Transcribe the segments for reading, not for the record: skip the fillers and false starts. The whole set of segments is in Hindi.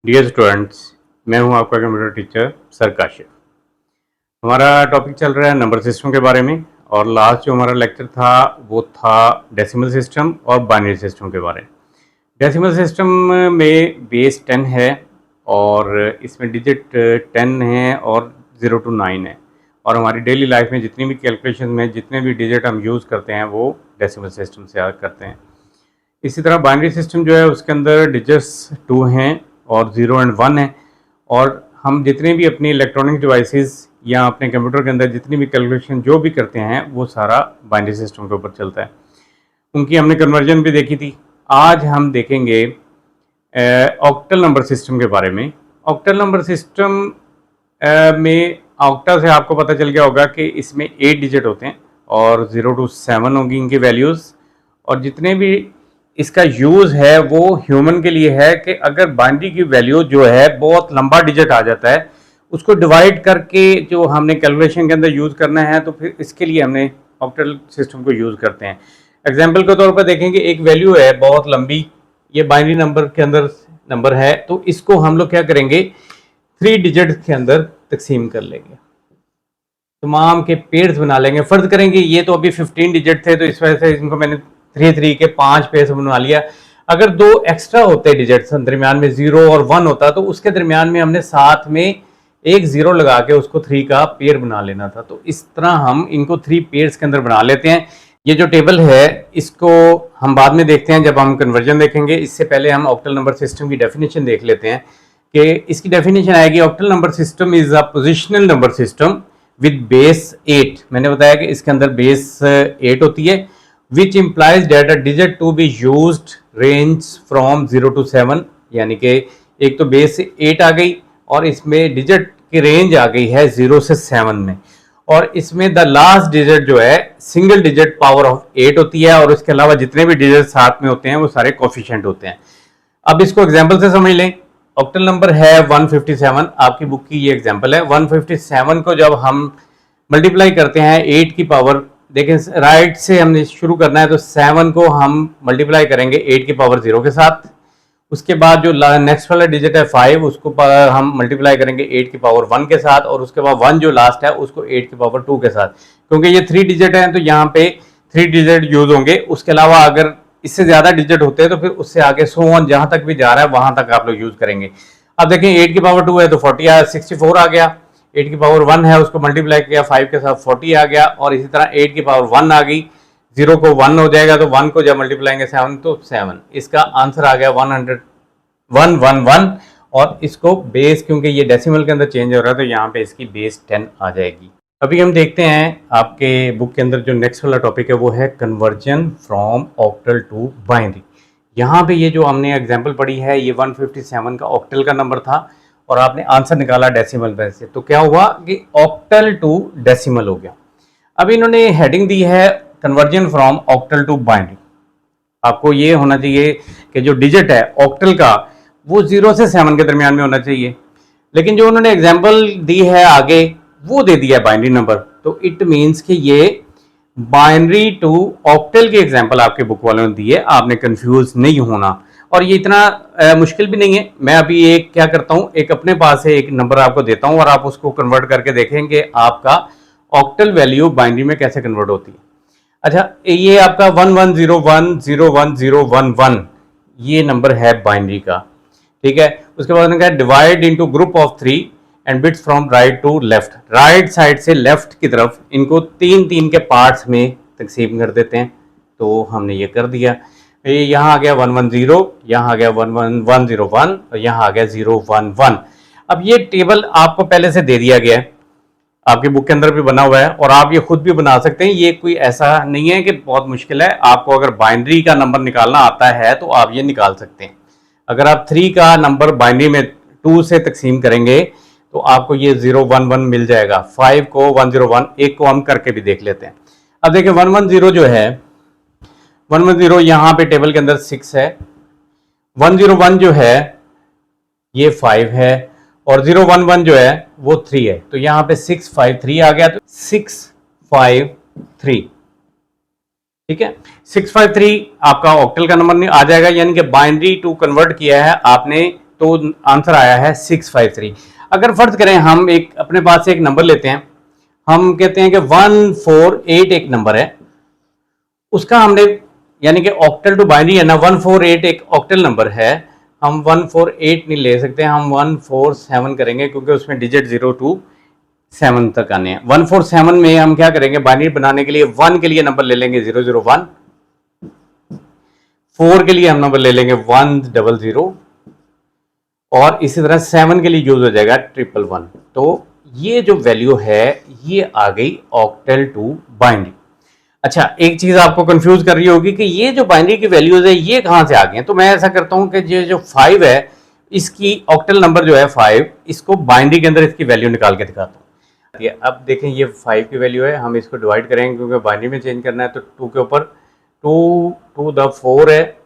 डियर स्टूडेंट्स, मैं हूं आपका कंप्यूटर टीचर सर काशिफ। हमारा टॉपिक चल रहा है नंबर सिस्टम के बारे में और लास्ट जो हमारा लेक्चर था वो था डेसिमल सिस्टम और बाइनरी सिस्टम के बारे में। डेसिमल सिस्टम में बेस 10 है और इसमें डिजिट 10 है और 0 to 9 है और हमारी डेली लाइफ में जितनी भी कैलकुलेशन में जितने भी डिजिट हम यूज़ करते हैं वो डेसिमल सिस्टम से करते हैं। इसी तरह बाइनरी सिस्टम जो है उसके अंदर डिजिट्स 2 हैं और 0 एंड 1 है और हम जितने भी अपनी इलेक्ट्रॉनिक डिवाइसेस या अपने कंप्यूटर के अंदर जितनी भी कैलकुलेशन जो भी करते हैं वो सारा बाइनरी सिस्टम के ऊपर चलता है। उनकी हमने कन्वर्जन भी देखी थी। आज हम देखेंगे ऑक्टल नंबर सिस्टम के बारे में। ऑक्टल नंबर सिस्टम में ऑक्टा से आपको पता चल गया होगा कि इसमें 8 डिजिट होते हैं और 0 to 7 होगी इनकी वैल्यूज़। और जितने भी इसका यूज़ है वो ह्यूमन के लिए है कि अगर बाइनरी की वैल्यू जो है बहुत लंबा डिजिट आ जाता है उसको डिवाइड करके जो हमने कैलकुलेशन के अंदर यूज़ करना है तो फिर इसके लिए हमने ऑक्टल सिस्टम को यूज़ करते हैं। एग्जाम्पल के तौर पर देखेंगे, एक वैल्यू है बहुत लंबी, ये बाइनरी नंबर के अंदर नंबर है तो इसको हम लोग क्या करेंगे 3 डिजिट के अंदर तकसीम कर लेंगे, तमाम के पेयर्स बना लेंगे। फर्ज करेंगे ये तो अभी 15 डिजिट थे तो इस वजह से इनको मैंने 3 के 5 पेयर्स बना लिया। अगर 2 एक्स्ट्रा होते डिजिट्स दरमियान में 0 और 1 होता तो उसके दरमियान में हमने साथ में एक 0 लगा के उसको 3 का पेयर बना लेना था। तो इस तरह हम इनको 3 पेयर्स के अंदर बना लेते हैं। ये जो टेबल है इसको हम बाद में देखते हैं जब हम कन्वर्जन देखेंगे। इससे पहले हम ऑक्टल नंबर सिस्टम की डेफिनेशन देख लेते हैं कि इसकी डेफिनेशन आएगी octal number system is a positional number system with base 8। मैंने बताया कि इसके अंदर बेस 8 होती है which implies that a digit to be used range from 0 to 7, यानी कि एक तो बेस 8 आ गई और इसमें डिजिट की रेंज आ गई है 0 से 7 में, और इसमें द लास्ट डिजिट जो है सिंगल डिजिट पावर ऑफ 8 होती है और इसके अलावा जितने भी डिजिट साथ में होते हैं वो सारे कोफिशिएंट होते हैं। अब इसको एग्जाम्पल से समझ लें। ऑक्टल नंबर है 157, आपकी बुक की ये एग्जाम्पल है। 157 को जब हम मल्टीप्लाई करते हैं 8 की पावर, देखें राइट से हमने शुरू करना है तो 7 को हम मल्टीप्लाई करेंगे 8 की पावर 0 के साथ। उसके बाद जो नेक्स्ट वाला डिजिट है 5 उसको हम मल्टीप्लाई करेंगे 8 की पावर 1 के साथ, और उसके बाद 1 जो लास्ट है उसको 8 की पावर 2 के साथ। क्योंकि ये 3 डिजिट हैं तो यहाँ पे 3 डिजिट यूज होंगे। उसके अलावा अगर इससे ज्यादा डिजिट होते हैं तो फिर उससे आगे सो ऑन जहां तक भी जा रहा है वहां तक आप लोग यूज करेंगे। अब देखें 8 की पावर 2 है तो 40 आया, 64 आ गया। 8 की पावर 1 है उसको मल्टीप्लाई किया 5 के साथ 40 आ गया, और इसी तरह 8 की पावर 1 आ गई, 0 को 1 हो जाएगा तो 1 को जब मल्टीप्लाएंगे 7 तो 7। इसका आंसर आ गया 111, और इसको बेस क्योंकि ये डेसिमल के अंदर चेंज हो रहा है तो यहाँ पे इसकी बेस 10 आ जाएगी। अभी हम देखते हैं आपके बुक के अंदर जो नेक्स्ट वाला टॉपिक है वो है conversion from octal to binary. यहाँ पे ये जो हमने एग्जाम्पल पढ़ी है ये 157 का ऑक्टल का नंबर था और आपने आंसर निकाला डेसिमल में से, तो क्या हुआ कि ऑक्टल टू डेसिमल हो गया। अब इन्होंने हेडिंग दी है conversion from octal to binary. आपको ये होना चाहिए कि जो डिजिट है ऑक्टल का वो 0 से 7 के दरमियान में होना चाहिए, लेकिन जो उन्होंने एग्जाम्पल दी है आगे वो दे दिया बाइनरी नंबर, तो इट मीन्स कि ये बाइनरी टू ऑक्टल की एग्जाम्पल आपके बुक वालों ने दी है। आपने कंफ्यूज नहीं होना, और ये इतना मुश्किल भी नहीं है। मैं अभी एक क्या करता हूँ, एक अपने पास से एक नंबर आपको देता हूँ और आप उसको कन्वर्ट करके देखेंगे आपका ऑक्टल वैल्यू बाइनरी में कैसे कन्वर्ट होती है। अच्छा, ये आपका 1101011011 ये नंबर है बाइनरी का, ठीक है। उसके बाद उन्होंने कहा divide into group of 3 and bits from right to left. Right side से लेफ्ट की तरफ इनको 3 के पार्ट्स में तकसीम कर देते हैं, तो हमने ये कर दिया। यहाँ आ गया 110, यहाँ आ गया 11101 और यहाँ आ गया 011। अब ये टेबल आपको पहले से दे दिया गया है, आपकी बुक के अंदर भी बना हुआ है और आप ये खुद भी बना सकते हैं। ये कोई ऐसा नहीं है कि बहुत मुश्किल है। आपको अगर बाइनरी का नंबर निकालना आता है तो आप ये निकाल सकते हैं। अगर आप 3 का नंबर बाइनरी में 2 से तकसीम करेंगे तो आपको ये 011 मिल जाएगा। 5 को 101, एक को हम करके भी देख लेते हैं। अब देखिए 110 जो है 110 यहाँ पे टेबल के अंदर 6 है, 101 जो है ये 5 है और 011 जो है वो 3 है, तो यहाँ पे 653 आ गया, तो 653, ठीक है। 653 आपका ऑक्टल का नंबर आ जाएगा, यानी कि बाइनरी टू कन्वर्ट किया है आपने तो आंसर आया है 653। अगर फर्ज करें हम एक अपने पास से एक नंबर लेते हैं, हम कहते हैं कि 148 एक नंबर है, उसका हमने यानी कि ऑक्टल टू बाइनरी है ना, 148 एक ऑक्टल नंबर है, हम 148 नहीं ले सकते, हम 147 करेंगे क्योंकि उसमें डिजिट 0 to 7 तक आने हैं। 147 में हम क्या करेंगे, बाइनरी बनाने के लिए 1 के लिए नंबर ले लेंगे 001, 4 के लिए हम नंबर ले लेंगे 100 और इसी तरह 7 के लिए यूज हो जाएगा 111। तो ये जो वैल्यू है ये आ गई ऑक्टल टू बाइनरी। अच्छा, एक चीज आपको कंफ्यूज कर रही होगी कि ये जो बाइनरी की वैल्यूज है ये कहां से आ गई हैं। तो मैं ऐसा करता हूं कि ये जो 5 है इसकी ऑक्टल नंबर जो है 5, इसको बाइनरी के अंदर इसकी वैल्यू निकाल के दिखाता हूं। अब देखें ये 5 की वैल्यू है, हम इसको डिवाइड करेंगे क्योंकि बाइनरी में चेंज करना है, तो 2 के ऊपर 2 to the 4 है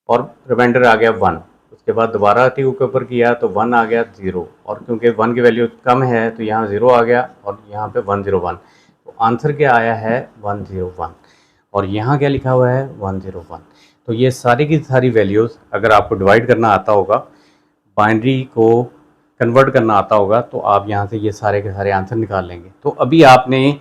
और रिमाइंडर आ गया 1। उसके बाद दोबारा 2 के ऊपर किया तो 1 आ गया 0, और क्योंकि 1 की वैल्यू कम है तो यहाँ 0 आ गया और यहाँ पे 101। तो आंसर क्या आया है 101, और यहाँ क्या लिखा हुआ है 101। तो ये सारी की सारी वैल्यूज़ अगर आपको डिवाइड करना आता होगा, बाइनरी को कन्वर्ट करना आता होगा, तो आप यहाँ से ये सारे के सारे आंसर निकाल लेंगे। तो अभी आपने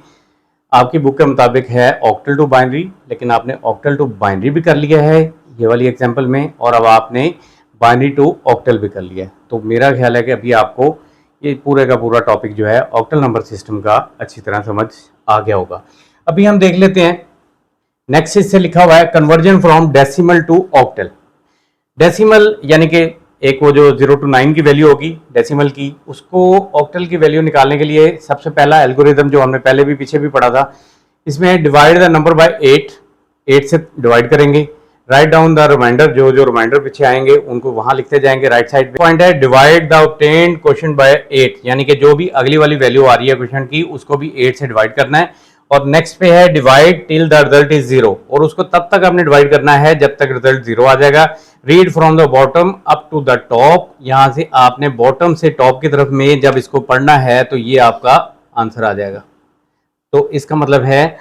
आपकी बुक के मुताबिक है ऑक्टल टू बाइनरी, लेकिन आपने ऑक्टल टू बाइनरी भी कर लिया है ये वाली एग्जाम्पल में, और अब आपने बाइनरी टू ऑक्टल भी कर लिया है। तो मेरा ख्याल है कि अभी आपको ये पूरे का पूरा टॉपिक जो है ऑक्टल नंबर सिस्टम का अच्छी तरह समझ आ गया होगा। अभी हम देख लेते हैं नेक्स्ट, इससे लिखा हुआ है conversion from decimal to octal. Decimal यानी कि एक वो जो 0 to 9 की वैल्यू होगी डेसिमल की, उसको ऑक्टल की वैल्यू निकालने के लिए सबसे पहला एल्गोरिदम जो हमने पहले भी पीछे भी पढ़ा था, इसमें डिवाइड द नंबर बाय 8 से डिवाइड करेंगे, राइट डाउन द रिमाइंडर, जो जो रिमाइंडर पीछे आएंगे उनको वहां लिखते जाएंगे राइट साइड पे। पॉइंट है divide the obtained question by 8, यानी कि जो भी अगली वाली वैल्यू आ रही है क्वेश्चन की उसको भी 8 से डिवाइड करना है। और नेक्स्ट पे है divide till the result is 0, और उसको तब तक आपने डिवाइड करना है जब तक रिजल्ट 0 आ जाएगा। Read from the bottom up to the top, यहां से आपने बॉटम से टॉप की तरफ में जब इसको पढ़ना है तो ये आपका आंसर आ जाएगा। तो इसका मतलब है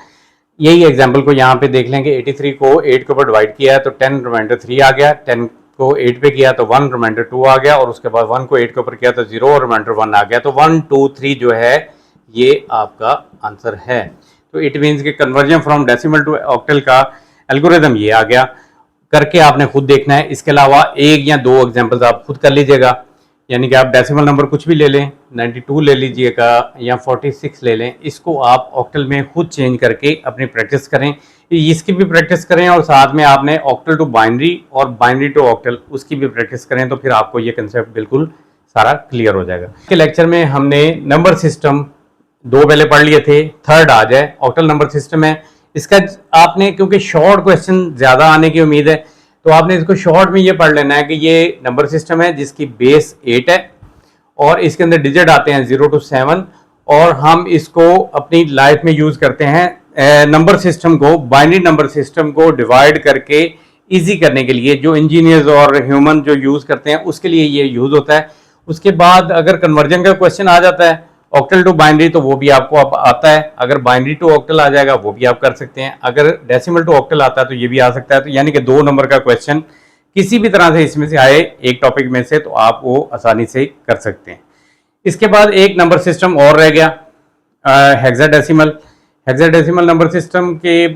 यही एग्जाम्पल को यहाँ पे देख लेंगे, 83 को 8 के ऊपर डिवाइड किया है तो 10 रिमाइंडर 3 आ गया, 10 को 8 पे किया तो 1 रिमाइंडर 2 आ गया, और उसके बाद 1 को 8 के ऊपर किया तो 0 और रिमाइंडर 1 आ गया। तो 1 2 3 जो है ये आपका आंसर है। तो इट मीन्स कि conversion from decimal to octal का एल्गोरिदम ये आ गया, करके आपने खुद देखना है। इसके अलावा एक या दो एग्जाम्पल्स आप खुद कर लीजिएगा, यानी कि आप डेसिमल नंबर कुछ भी ले लें, 92 ले लीजिएगा या 46 ले लें, इसको आप ऑक्टल में खुद चेंज करके अपनी प्रैक्टिस करें, इसकी भी प्रैक्टिस करें, और साथ में आपने ऑक्टल टू बाइनरी और बाइनरी टू ऑक्टल उसकी भी प्रैक्टिस करें, तो फिर आपको ये कंसेप्ट बिल्कुल सारा क्लियर हो जाएगा। के लेक्चर में हमने नंबर सिस्टम 2 पहले पढ़ लिए थे, थर्ड आज है ऑक्टल नंबर सिस्टम है। इसका आपने क्योंकि शॉर्ट क्वेश्चन ज़्यादा आने की उम्मीद है तो आपने इसको शॉर्ट में ये पढ़ लेना है कि ये नंबर सिस्टम है जिसकी बेस 8 है और इसके अंदर डिजिट आते हैं 0 to 7, और हम इसको अपनी लाइफ में यूज़ करते हैं नंबर सिस्टम को, बाइनरी नंबर सिस्टम को डिवाइड करके ईजी करने के लिए, जो इंजीनियर्स और ह्यूमन जो यूज़ करते हैं उसके लिए ये यूज़ होता है। उसके बाद अगर कन्वर्जन का क्वेश्चन आ जाता है ऑक्टल टू बाइनरी तो वो भी आपको अब आता है, अगर बाइनरी टू ऑक्टल आ जाएगा वो भी आप कर सकते हैं, अगर डेसिमल टू ऑक्टल आता है तो ये भी आ सकता है। तो यानी कि 2 नंबर का क्वेश्चन किसी भी तरह से इसमें से आए एक टॉपिक में से तो आप वो आसानी से कर सकते हैं। इसके बाद एक नंबर सिस्टम और रह गया हेक्साडेसिमल। हेक्साडेसिमल नंबर सिस्टम के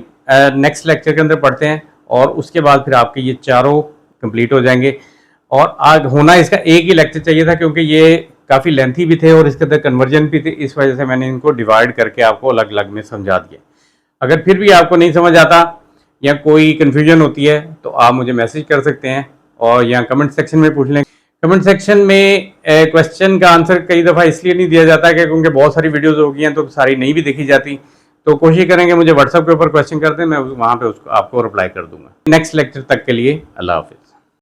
नेक्स्ट लेक्चर के अंदर पढ़ते हैं, और उसके बाद फिर आपके ये चारों कंप्लीट हो जाएंगे। और आज होना इसका एक ही लेक्चर चाहिए था क्योंकि ये काफ़ी लेंथी भी थे और इसके अंदर कन्वर्जन भी थे, इस वजह से मैंने इनको डिवाइड करके आपको अलग अलग में समझा दिया। अगर फिर भी आपको नहीं समझ आता या कोई कन्फ्यूजन होती है तो आप मुझे मैसेज कर सकते हैं और या कमेंट सेक्शन में पूछ लें। कमेंट सेक्शन में क्वेश्चन का आंसर कई दफ़ा इसलिए नहीं दिया जाता कि क्योंकि बहुत सारी वीडियोज़ हो गई हैं तो सारी नहीं भी देखी जाती, तो कोशिश करेंगे मुझे व्हाट्सएप के ऊपर क्वेश्चन कर दें, मैं वहाँ पर उसको आपको रिप्लाई कर दूंगा। नेक्स्ट लेक्चर तक के लिए अल्लाह हाफिज़।